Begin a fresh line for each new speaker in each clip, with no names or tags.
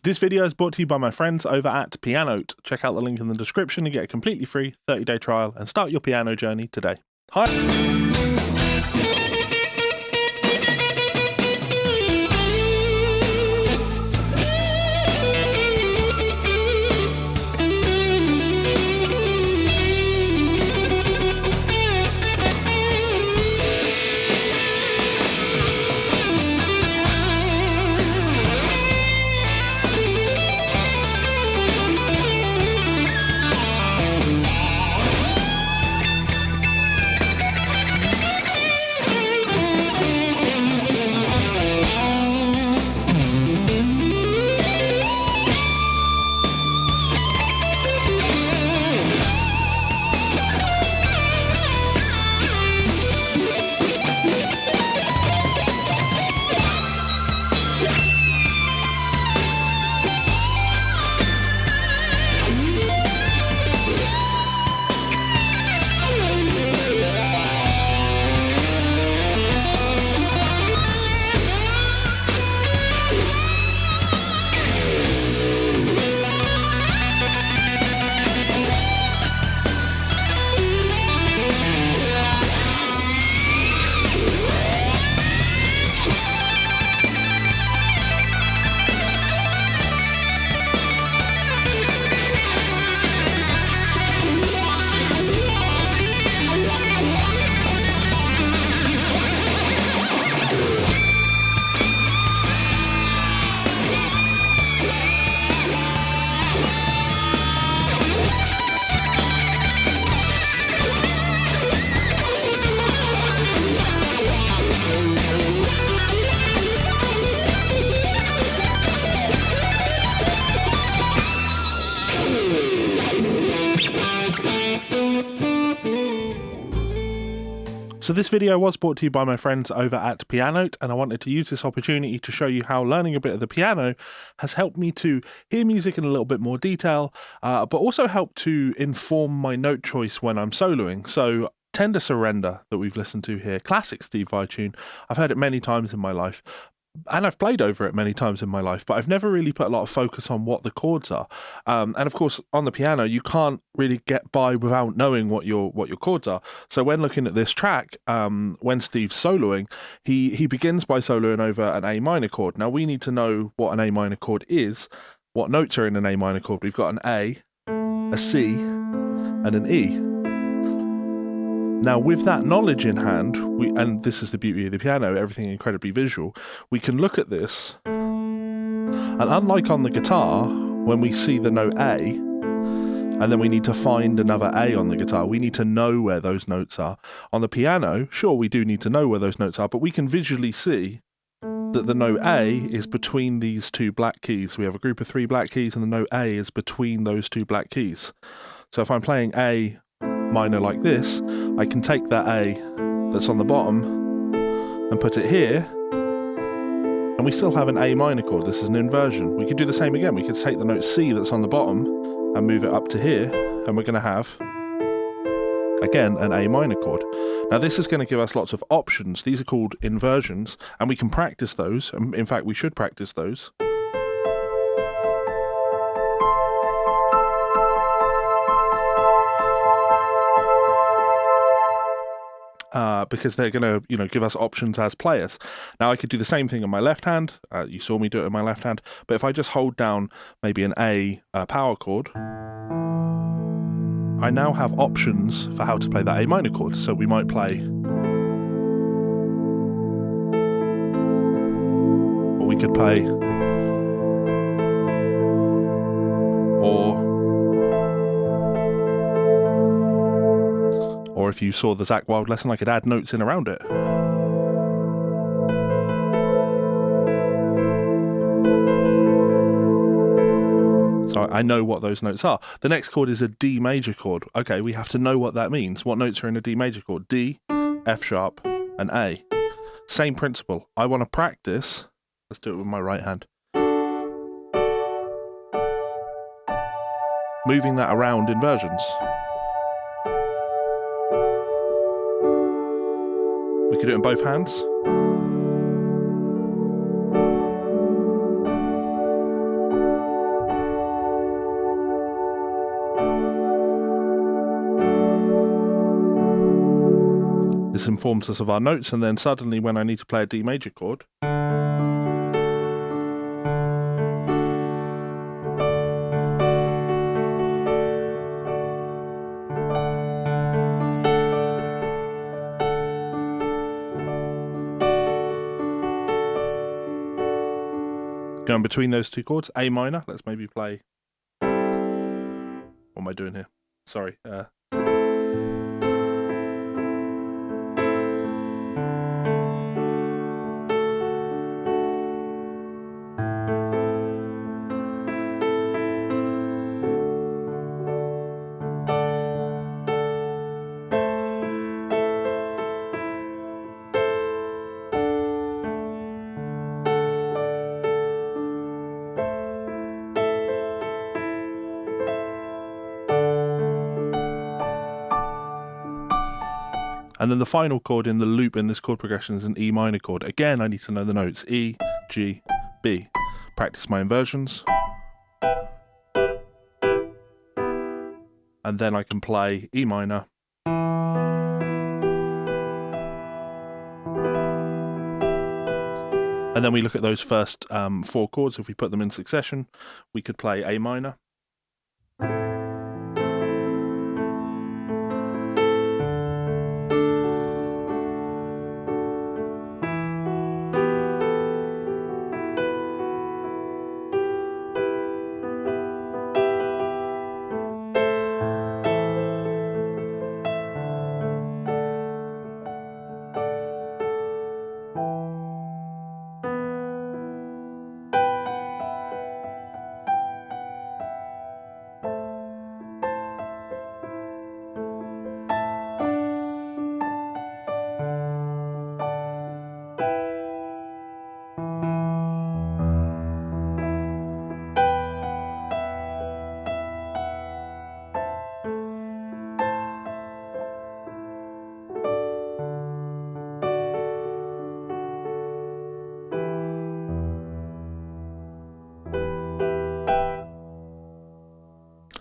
This video is brought to you by my friends over at Pianote. Check out the link in the description to get a completely free 30-day trial and start your piano journey today. Hi. So this video was brought to you by my friends over at Pianote, and I wanted to use this opportunity to show you how learning a bit of the piano has helped me to hear music in a little bit more detail, but also help to inform my note choice when I'm soloing. So Tender Surrender that we've listened to here, classic Steve Vai tune. I've heard it many times in my life. And I've played over it many times in my life, but I've never really put a lot of focus on what the chords are. And of course, on the piano, you can't really get by without knowing what your chords are. So when looking at this track, when Steve's soloing, he begins by soloing over an A minor chord. Now we need to know what an A minor chord is, what notes are in an A minor chord. We've got an A, a C, and an E. Now, with that knowledge in hand, and this is the beauty of the piano, everything incredibly visual, we can look at this, and unlike on the guitar, when we see the note A, and then we need to find another A on the guitar, we need to know where those notes are. On the piano, sure, we do need to know where those notes are, but we can visually see that the note A is between these two black keys. We have a group of 3 black keys, and the note A is between those 2 black keys. So if I'm playing A minor like this, I can take that A that's on the bottom and put it here, and we still have an A minor chord. This is an inversion. We could do the same again. We could take the note C that's on the bottom and move it up to here, and we're going to have, again, an A minor chord. Now this is going to give us lots of options. These are called inversions, and we can practice those. In fact, we should practice those. Because they're going to, give us options as players. Now I could do the same thing on my left hand. You saw me do it in my left hand. But if I just hold down maybe an A power chord, I now have options for how to play that A minor chord. So we might play, or we could play, or if you saw the Zach Wild lesson, I could add notes in around it. So I know what those notes are. The next chord is a D major chord. Okay, we have to know what that means. What notes are in a D major chord? D, F sharp, and A. Same principle. I want to practice. Let's do it with my right hand. Moving that around inversions. We could do it in both hands. this informs us of our notes, and then suddenly when I need to play a D major chord, going between those two chords, A minor, let's maybe play, what am I doing here? Sorry. And then the final chord in the loop in this chord progression is an E minor chord. Again, I need to know the notes E, G, B. Practice my inversions. And then I can play E minor. And then we look at those first 4 chords. If we put them in succession, we could play A minor.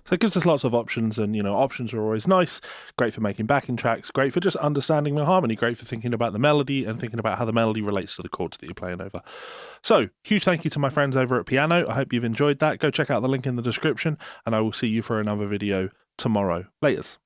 So it gives us lots of options, and options are always nice. Great for making backing tracks, great for just understanding the harmony, great for thinking about the melody and thinking about how the melody relates to the chords that you're playing over. So huge thank you to my friends over at Piano. I hope you've enjoyed that. Go check out the link in the description, and I will see you for another video tomorrow. Laters.